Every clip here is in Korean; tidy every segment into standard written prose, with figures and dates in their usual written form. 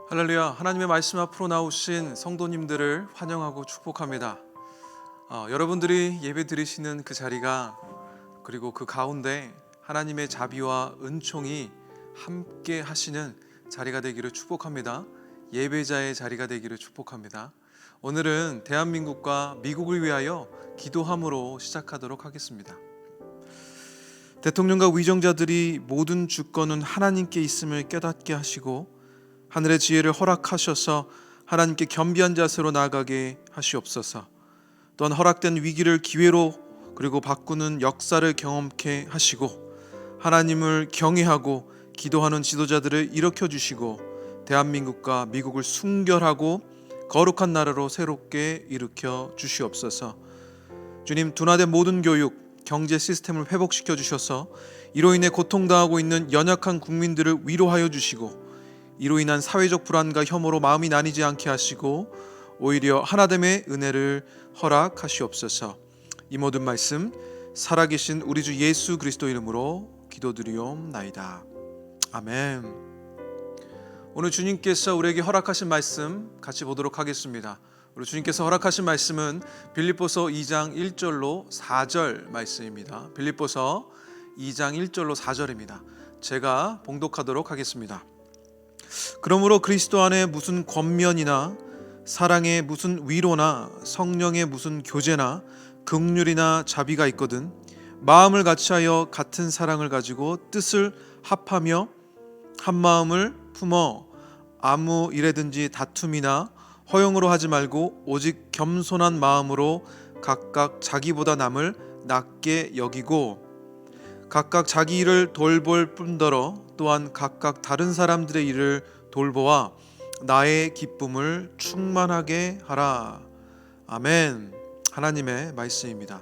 할렐루야. 하나님의 말씀 앞으로 나오신 성도님들을 환영하고 축복합니다. 여러분들이 예배 드리시는 그 자리가, 그리고 그 가운데 하나님의 자비와 은총이 함께 하시는 자리가 되기를 축복합니다. 예배자의 자리가 되기를 축복합니다. 오늘은 대한민국과 미국을 위하여 기도함으로 시작하도록 하겠습니다. 대통령과 위정자들이 모든 주권은 하나님께 있음을 깨닫게 하시고 하늘의 지혜를 허락하셔서 하나님께 겸비한 자세로 나아가게 하시옵소서. 또한 허락된 위기를 기회로 그리고 바꾸는 역사를 경험케 하시고 하나님을 경외하고 기도하는 지도자들을 일으켜 주시고 대한민국과 미국을 순결하고 거룩한 나라로 새롭게 일으켜 주시옵소서. 주님, 둔화된 모든 교육, 경제 시스템을 회복시켜 주셔서 이로 인해 고통당하고 있는 연약한 국민들을 위로하여 주시고 이로 인한 사회적 불안과 혐오로 마음이 나뉘지 않게 하시고 오히려 하나됨의 은혜를 허락하시옵소서. 이 모든 말씀 살아계신 우리 주 예수 그리스도 이름으로 기도드리옵나이다. 아멘. 오늘 주님께서 우리에게 허락하신 말씀 같이 보도록 하겠습니다. 우리 주님께서 허락하신 말씀은 빌립보서 2장 1절로 4절 말씀입니다. 빌립보서 2장 1절로 4절입니다. 제가 봉독하도록 하겠습니다. 그러므로 그리스도 안에 무슨 권면이나 사랑에 무슨 위로나 성령의 무슨 교제나 긍휼이나 자비가 있거든 마음을 같이하여 같은 사랑을 가지고 뜻을 합하며 한 마음을 품어 아무 일에든지 다툼이나 허용으로 하지 말고 오직 겸손한 마음으로 각각 자기보다 남을 낮게 여기고 각각 자기 일을 돌볼 뿐더러 또한 각각 다른 사람들의 일을 돌보아 나의 기쁨을 충만하게 하라. 아멘. 하나님의 말씀입니다.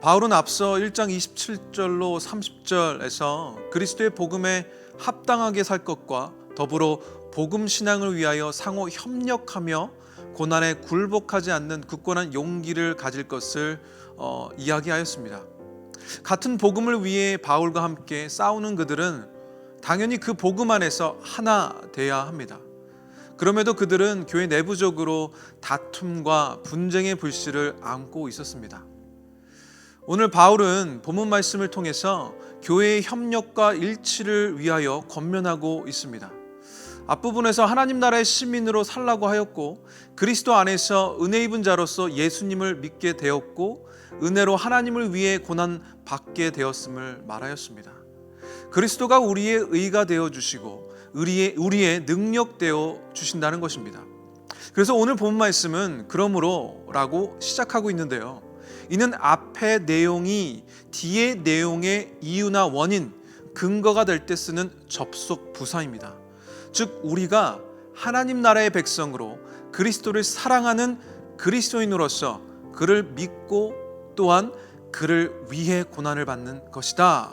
바울은 앞서 1장 27절로 30절에서 그리스도의 복음에 합당하게 살 것과 더불어 복음 신앙을 위하여 상호 협력하며 고난에 굴복하지 않는 굳건한 용기를 가질 것을 이야기하였습니다. 같은 복음을 위해 바울과 함께 싸우는 그들은 당연히 그 복음 안에서 하나 돼야 합니다. 그럼에도 그들은 교회 내부적으로 다툼과 분쟁의 불씨를 안고 있었습니다. 오늘 바울은 본문 말씀을 통해서 교회의 협력과 일치를 위하여 권면하고 있습니다. 앞부분에서 하나님 나라의 시민으로 살라고 하였고 그리스도 안에서 은혜 입은 자로서 예수님을 믿게 되었고 은혜로 하나님을 위해 고난 받게 되었음을 말하였습니다. 그리스도가 우리의 의가 되어 주시고 우리의 능력 되어 주신다는 것입니다. 그래서 오늘 본 말씀은 그러므로라고 시작하고 있는데요. 이는 앞의 내용이 뒤의 내용의 이유나 원인, 근거가 될 때 쓰는 접속 부사입니다. 즉 우리가 하나님 나라의 백성으로 그리스도를 사랑하는 그리스도인으로서 그를 믿고 또한 그를 위해 고난을 받는 것이다.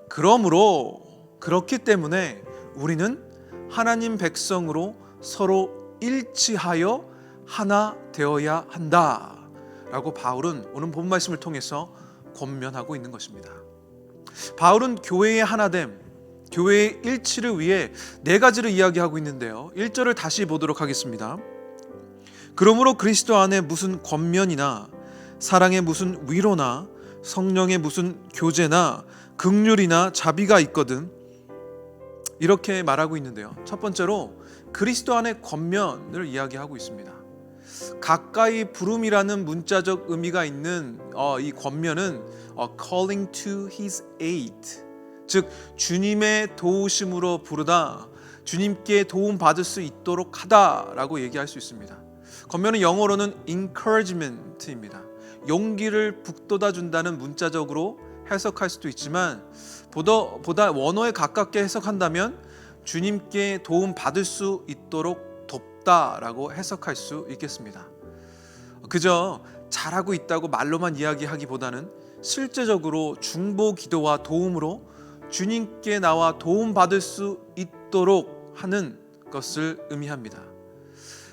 그러므로 그렇기 때문에 우리는 하나님 백성으로 서로 일치하여 하나 되어야 한다 라고 바울은 오늘 본 말씀을 통해서 권면하고 있는 것입니다. 바울은 교회의 하나됨, 교회의 일치를 위해 네 가지를 이야기하고 있는데요. 1절을 다시 보도록 하겠습니다. 그러므로 그리스도 안에 무슨 권면이나 사랑에 무슨 위로나 성령의 무슨 교제나 긍휼이나 자비가 있거든 이렇게 말하고 있는데요. 첫 번째로 그리스도 안에 권면을 이야기하고 있습니다. 가까이 부름이라는 문자적 의미가 있는 이 권면은 calling to his aid, 즉 주님의 도우심으로 부르다, 주님께 도움 받을 수 있도록 하다라고 얘기할 수 있습니다. 권면은 영어로는 encouragement입니다. 용기를 북돋아 준다는 문자적으로 해석할 수도 있지만 보다 원어에 가깝게 해석한다면 주님께 도움 받을 수 있도록 돕다라고 해석할 수 있겠습니다. 그저 잘하고 있다고 말로만 이야기하기보다는 실제적으로 중보 기도와 도움으로 주님께 나와 도움 받을 수 있도록 하는 것을 의미합니다.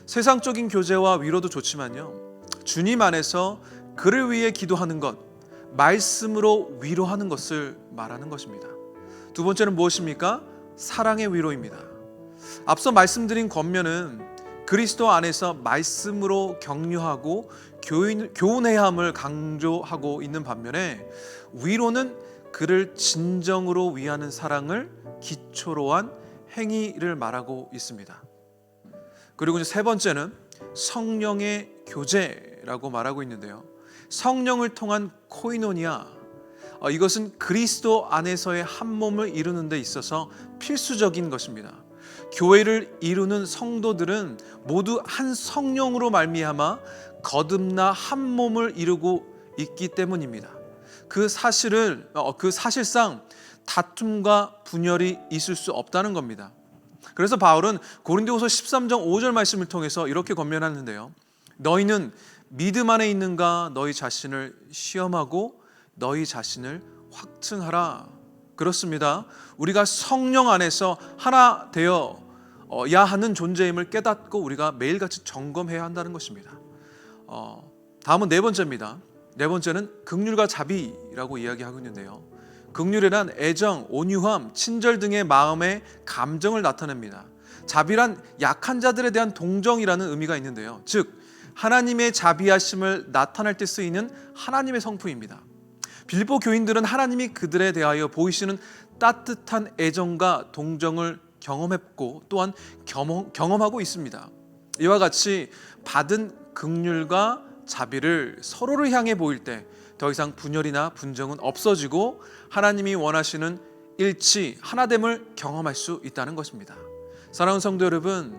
세상적인 교제와 위로도 좋지만요, 주님 안에서 그를 위해 기도하는 것, 말씀으로 위로하는 것을 말하는 것입니다. 두 번째는 무엇입니까? 사랑의 위로입니다. 앞서 말씀드린 권면은 그리스도 안에서 말씀으로 격려하고 교훈해야 함을 강조하고 있는 반면에, 위로는 그를 진정으로 위하는 사랑을 기초로 한 행위를 말하고 있습니다. 그리고 이제 세 번째는 성령의 교제라고 말하고 있는데요. 성령을 통한 코이노니아, 이것은 그리스도 안에서의 한 몸을 이루는 데 있어서 필수적인 것입니다. 교회를 이루는 성도들은 모두 한 성령으로 말미암아 거듭나 한 몸을 이루고 있기 때문입니다. 그 사실상 다툼과 분열이 있을 수 없다는 겁니다. 그래서 바울은 고린도후서 13장 5절 말씀을 통해서 이렇게 권면하는데요. 너희는 믿음 안에 있는가 너희 자신을 시험하고 너희 자신을 확증하라. 그렇습니다. 우리가 성령 안에서 하나 되어야 하는 존재임을 깨닫고 우리가 매일같이 점검해야 한다는 것입니다. 다음은 네 번째입니다. 네 번째는 긍휼과 자비라고 이야기하고 있는데요. 긍휼이란 애정, 온유함, 친절 등의 마음의 감정을 나타냅니다. 자비란 약한 자들에 대한 동정이라는 의미가 있는데요. 즉 하나님의 자비하심을 나타낼 때 쓰이는 하나님의 성품입니다. 빌립보 교인들은 하나님이 그들에 대하여 보이시는 따뜻한 애정과 동정을 경험했고 또한 경험하고 있습니다. 이와 같이 받은 긍휼과 자비를 서로를 향해 보일 때 더 이상 분열이나 분정은 없어지고 하나님이 원하시는 일치, 하나됨을 경험할 수 있다는 것입니다. 사랑하는 성도 여러분,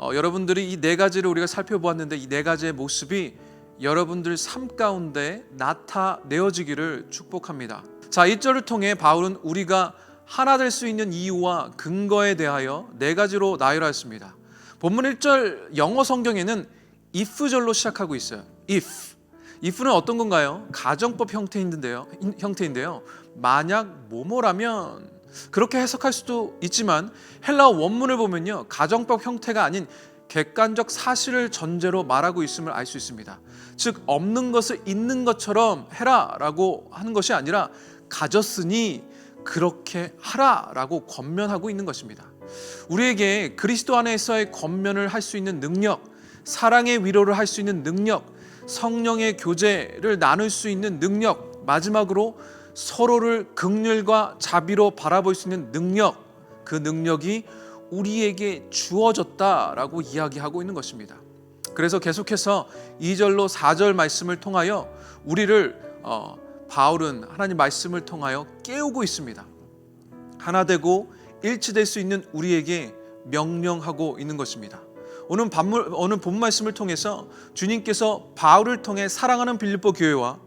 여러분들이 이 네 가지를 우리가 살펴보았는데 이 네 가지의 모습이 여러분들 삶 가운데 나타내어지기를 축복합니다. 자, 1절을 통해 바울은 우리가 하나 될 수 있는 이유와 근거에 대하여 네 가지로 나열하였습니다. 본문 1절 영어 성경에는 if절로 시작하고 있어요. if는 어떤 건가요? 가정법 형태인데요. 만약 뭐뭐라면, 그렇게 해석할 수도 있지만 헬라어 원문을 보면요, 가정법 형태가 아닌 객관적 사실을 전제로 말하고 있음을 알 수 있습니다. 즉 없는 것을 있는 것처럼 해라라고 하는 것이 아니라 가졌으니 그렇게 하라라고 권면하고 있는 것입니다. 우리에게 그리스도 안에서의 권면을 할 수 있는 능력, 사랑의 위로를 할 수 있는 능력, 성령의 교제를 나눌 수 있는 능력, 마지막으로 서로를 긍휼과 자비로 바라볼 수 있는 능력, 그 능력이 우리에게 주어졌다라고 이야기하고 있는 것입니다. 그래서 계속해서 2절로 4절 말씀을 통하여 우리를 바울은 하나님 말씀을 통하여 깨우고 있습니다. 하나 되고 일치될 수 있는 우리에게 명령하고 있는 것입니다. 오늘 본 말씀을 통해서 주님께서 바울을 통해 사랑하는 빌립보 교회와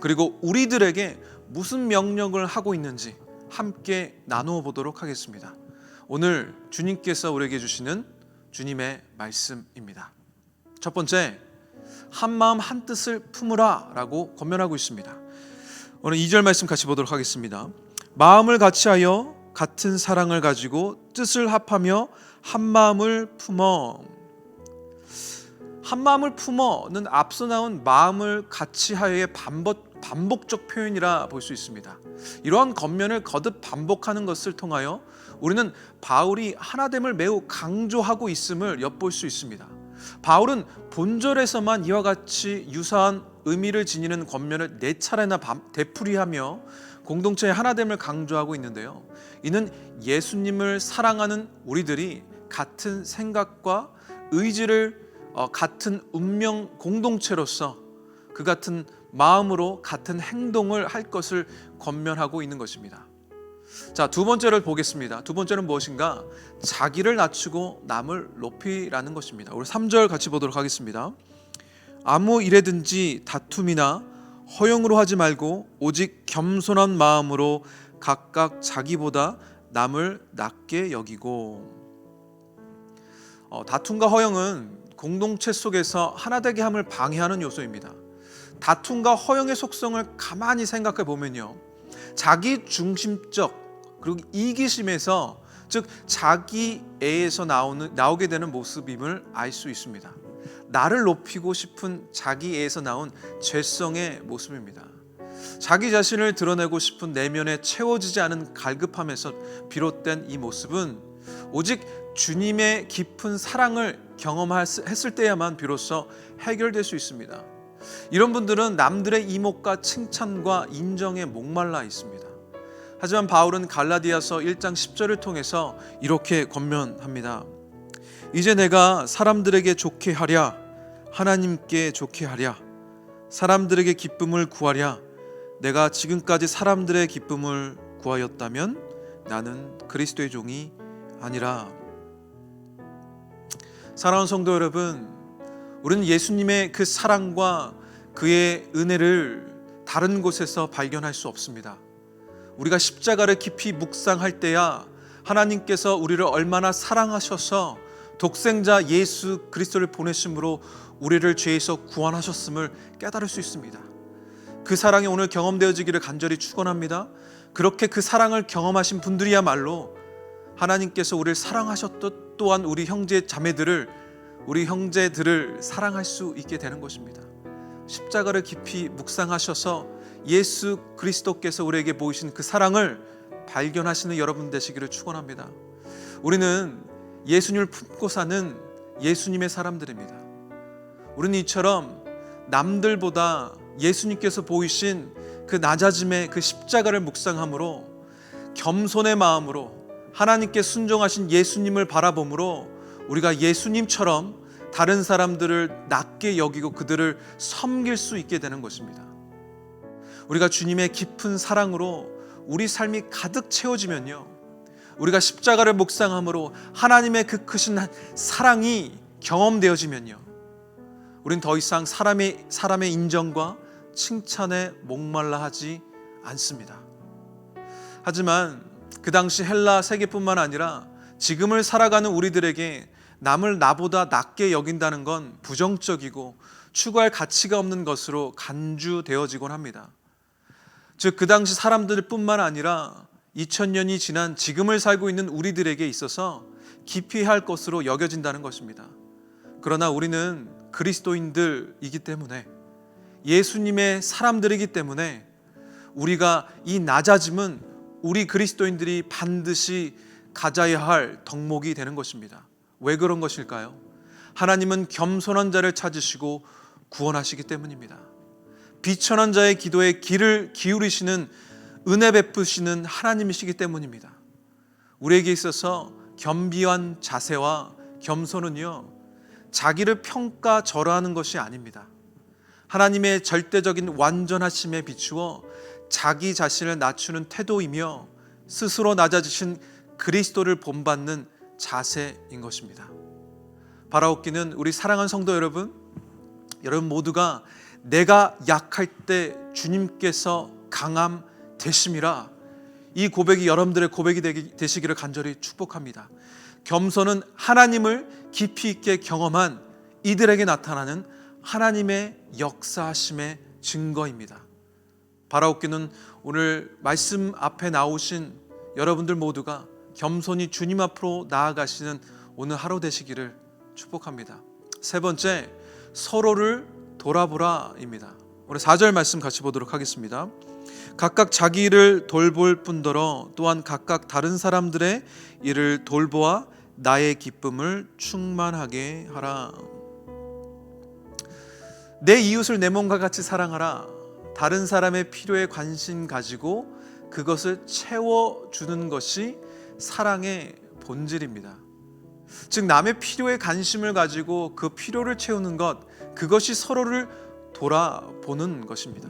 그리고 우리들에게 무슨 명령을 하고 있는지 함께 나누어 보도록 하겠습니다. 오늘 주님께서 우리에게 주시는 주님의 말씀입니다. 첫 번째, 한 마음 한 뜻을 품으라 라고 권면하고 있습니다. 오늘 2절 말씀 같이 보도록 하겠습니다. 마음을 같이하여 같은 사랑을 가지고 뜻을 합하며 한 마음을 품어. 한 마음을 품어는 앞서 나온 마음을 같이하여의 반복적 표현이라 볼 수 있습니다. 이러한 권면을 거듭 반복하는 것을 통하여 우리는 바울이 하나됨을 매우 강조하고 있음을 엿볼 수 있습니다. 바울은 본절에서만 이와 같이 유사한 의미를 지니는 권면을 4차례나 되풀이하며 공동체의 하나됨을 강조하고 있는데요. 이는 예수님을 사랑하는 우리들이 같은 생각과 의지를 같은 운명 공동체로서 그 같은 마음으로 같은 행동을 할 것을 권면하고 있는 것입니다. 자, 두 번째를 보겠습니다. 두 번째는 무엇인가? 자기를 낮추고 남을 높이라는 것입니다. 우리 3절 같이 보도록 하겠습니다. 아무 일에든지 다툼이나 허용으로 하지 말고 오직 겸손한 마음으로 각각 자기보다 남을 낮게 여기고. 다툼과 허용은 공동체 속에서 하나되게 함을 방해하는 요소입니다. 다툼과 허용의 속성을 가만히 생각해 보면요, 자기 중심적 그리고 이기심에서, 즉 자기애에서 나오게 되는 모습임을 알 수 있습니다. 나를 높이고 싶은 자기애에서 나온 죄성의 모습입니다. 자기 자신을 드러내고 싶은 내면에 채워지지 않은 갈급함에서 비롯된 이 모습은 오직 주님의 깊은 사랑을 경험했을 때야만 비로소 해결될 수 있습니다. 이런 분들은 남들의 이목과 칭찬과 인정에 목말라 있습니다. 하지만 바울은 갈라디아서 1장 10절을 통해서 이렇게 권면합니다. 이제 내가 사람들에게 좋게 하랴 하나님께 좋게 하랴 사람들에게 기쁨을 구하랴 내가 지금까지 사람들의 기쁨을 구하였다면 나는 그리스도의 종이 아니라. 사랑하는 성도 여러분, 우리는 예수님의 그 사랑과 그의 은혜를 다른 곳에서 발견할 수 없습니다. 우리가 십자가를 깊이 묵상할 때야 하나님께서 우리를 얼마나 사랑하셔서 독생자 예수 그리스도를 보내심으로 우리를 죄에서 구원하셨음을 깨달을 수 있습니다. 그 사랑이 오늘 경험되어지기를 간절히 축원합니다. 그렇게 그 사랑을 경험하신 분들이야말로 하나님께서 우리를 사랑하셨듯 또한 우리 형제들을 사랑할 수 있게 되는 것입니다. 십자가를 깊이 묵상하셔서 예수 그리스도께서 우리에게 보이신 그 사랑을 발견하시는 여러분 되시기를 축원합니다. 우리는 예수님을 품고 사는 예수님의 사람들입니다. 우리는 이처럼 남들보다 예수님께서 보이신 그 낮아짐의 그 십자가를 묵상함으로 겸손의 마음으로 하나님께 순종하신 예수님을 바라봄으로 우리가 예수님처럼 다른 사람들을 낮게 여기고 그들을 섬길 수 있게 되는 것입니다. 우리가 주님의 깊은 사랑으로 우리 삶이 가득 채워지면요, 우리가 십자가를 묵상함으로 하나님의 그 크신 사랑이 경험되어지면요, 우린 더 이상 사람의 인정과 칭찬에 목말라 하지 않습니다. 하지만 그 당시 헬라 세계뿐만 아니라 지금을 살아가는 우리들에게 남을 나보다 낮게 여긴다는 건 부정적이고 추구할 가치가 없는 것으로 간주되어지곤 합니다. 즉 그 당시 사람들 뿐만 아니라 2000년이 지난 지금을 살고 있는 우리들에게 있어서 기피해야 할 것으로 여겨진다는 것입니다. 그러나 우리는 그리스도인들이기 때문에, 예수님의 사람들이기 때문에 우리가 이 낮아짐은 우리 그리스도인들이 반드시 가져야 할 덕목이 되는 것입니다. 왜 그런 것일까요? 하나님은 겸손한 자를 찾으시고 구원하시기 때문입니다. 비천한 자의 기도에 귀를 기울이시는 은혜 베푸시는 하나님이시기 때문입니다. 우리에게 있어서 겸비한 자세와 겸손은요, 자기를 평가절하하는 것이 아닙니다. 하나님의 절대적인 완전하심에 비추어 자기 자신을 낮추는 태도이며 스스로 낮아지신 그리스도를 본받는 자세인 것입니다. 바라옵기는 우리 사랑하는 성도 여러분 모두가 내가 약할 때 주님께서 강함 되심이라, 이 고백이 여러분들의 고백이 되시기를 간절히 축복합니다. 겸손은 하나님을 깊이 있게 경험한 이들에게 나타나는 하나님의 역사하심의 증거입니다. 바라옵기는 오늘 말씀 앞에 나오신 여러분들 모두가 겸손히 주님 앞으로 나아가시는 오늘 하루 되시기를 축복합니다. 세 번째, 서로를 돌아보라입니다. 오늘 4절 말씀 같이 보도록 하겠습니다. 각각 자기 일을 돌볼 뿐더러 또한 각각 다른 사람들의 일을 돌보아 나의 기쁨을 충만하게 하라. 내 이웃을 내 몸과 같이 사랑하라. 다른 사람의 필요에 관심 가지고 그것을 채워주는 것이 사랑의 본질입니다. 즉 남의 필요에 관심을 가지고 그 필요를 채우는 것, 그것이 서로를 돌아보는 것입니다.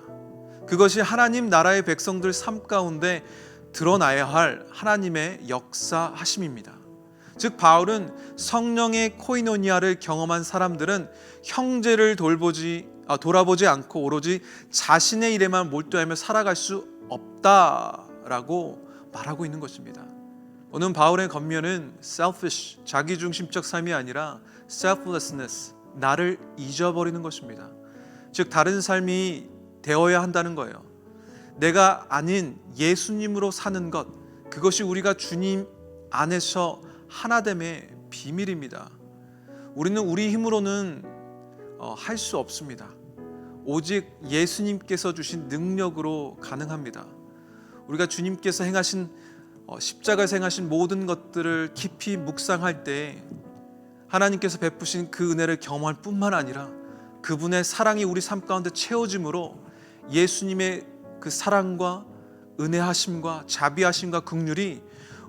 그것이 하나님 나라의 백성들 삶 가운데 드러나야 할 하나님의 역사하심입니다. 즉 바울은 성령의 코이노니아를 경험한 사람들은 형제를 돌아보지 않고 오로지 자신의 일에만 몰두하며 살아갈 수 없다라고 말하고 있는 것입니다. 오늘 바울의 권면은 selfish, 자기중심적 삶이 아니라 selflessness, 나를 잊어버리는 것입니다. 즉 다른 삶이 되어야 한다는 거예요. 내가 아닌 예수님으로 사는 것, 그것이 우리가 주님 안에서 하나됨의 비밀입니다. 우리는 우리 힘으로는 할 수 없습니다. 오직 예수님께서 주신 능력으로 가능합니다. 우리가 주님께서 행하신 십자가에서 행하신 모든 것들을 깊이 묵상할 때 하나님께서 베푸신 그 은혜를 경험할 뿐만 아니라 그분의 사랑이 우리 삶 가운데 채워짐으로 예수님의 그 사랑과 은혜하심과 자비하심과 긍휼이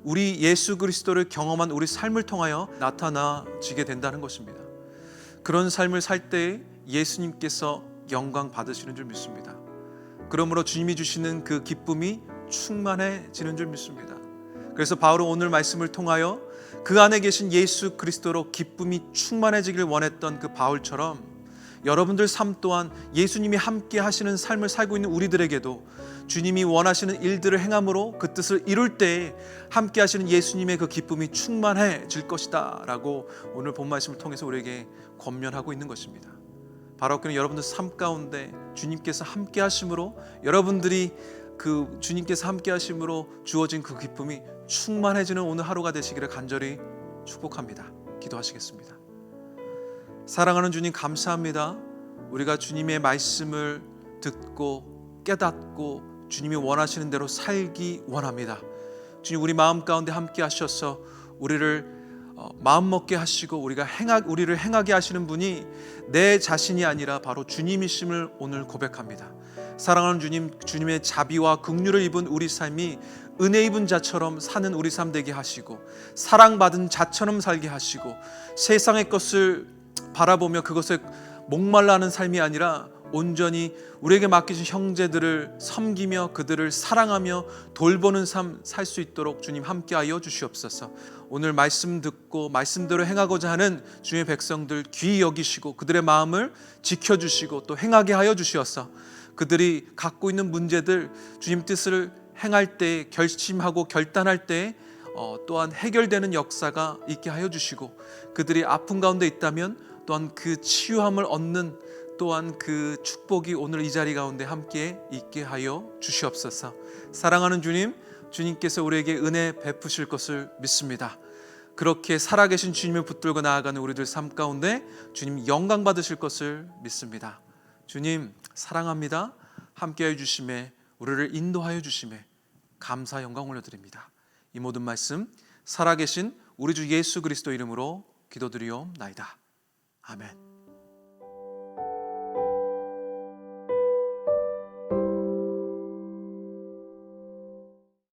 우리 예수 그리스도를 경험한 우리 삶을 통하여 나타나지게 된다는 것입니다. 그런 삶을 살 때 예수님께서 영광 받으시는 줄 믿습니다. 그러므로 주님이 주시는 그 기쁨이 충만해지는 줄 믿습니다. 그래서 바울은 오늘 말씀을 통하여 그 안에 계신 예수 그리스도로 기쁨이 충만해지길 원했던 그 바울처럼 여러분들 삶 또한 예수님이 함께 하시는 삶을 살고 있는 우리들에게도 주님이 원하시는 일들을 행함으로 그 뜻을 이룰 때 함께 하시는 예수님의 그 기쁨이 충만해질 것이다 라고 오늘 본 말씀을 통해서 우리에게 권면하고 있는 것입니다. 바로 그는 여러분들 삶 가운데 주님께서 함께 하심으로 여러분들이 그 주님께서 함께 하심으로 주어진 그 기쁨이 충만해지는 오늘 하루가 되시기를 간절히 축복합니다. 기도하시겠습니다. 사랑하는 주님, 감사합니다. 우리가 주님의 말씀을 듣고 깨닫고 주님이 원하시는 대로 살기 원합니다. 주님, 우리 마음 가운데 함께 하셔서 우리를 마음 먹게 하시고 우리를 행하게 하시는 분이 내 자신이 아니라 바로 주님이심을 오늘 고백합니다. 사랑하는 주님, 주님의 자비와 긍휼을 입은 우리 삶이 은혜 입은 자처럼 사는 우리 삶 되게 하시고 사랑받은 자처럼 살게 하시고 세상의 것을 바라보며 그것에 목말라 하는 삶이 아니라 온전히 우리에게 맡기신 형제들을 섬기며 그들을 사랑하며 돌보는 삶 살 수 있도록 주님 함께하여 주시옵소서. 오늘 말씀 듣고 말씀대로 행하고자 하는 주님의 백성들 귀히 여기시고 그들의 마음을 지켜주시고 또 행하게 하여 주시옵소서. 그들이 갖고 있는 문제들 주님 뜻을 행할 때 결심하고 결단할 때 또한 해결되는 역사가 있게 하여 주시고 그들이 아픈 가운데 있다면 또한 그 치유함을 얻는 또한 그 축복이 오늘 이 자리 가운데 함께 있게 하여 주시옵소서. 사랑하는 주님, 주님께서 우리에게 은혜 베푸실 것을 믿습니다. 그렇게 살아계신 주님을 붙들고 나아가는 우리들 삶 가운데 주님 영광 받으실 것을 믿습니다. 주님 사랑합니다. 함께해 주심에 우리를 인도하여 주심에 감사 영광 올려드립니다. 이 모든 말씀 살아계신 우리 주 예수 그리스도 이름으로 기도드리옵나이다. 아멘.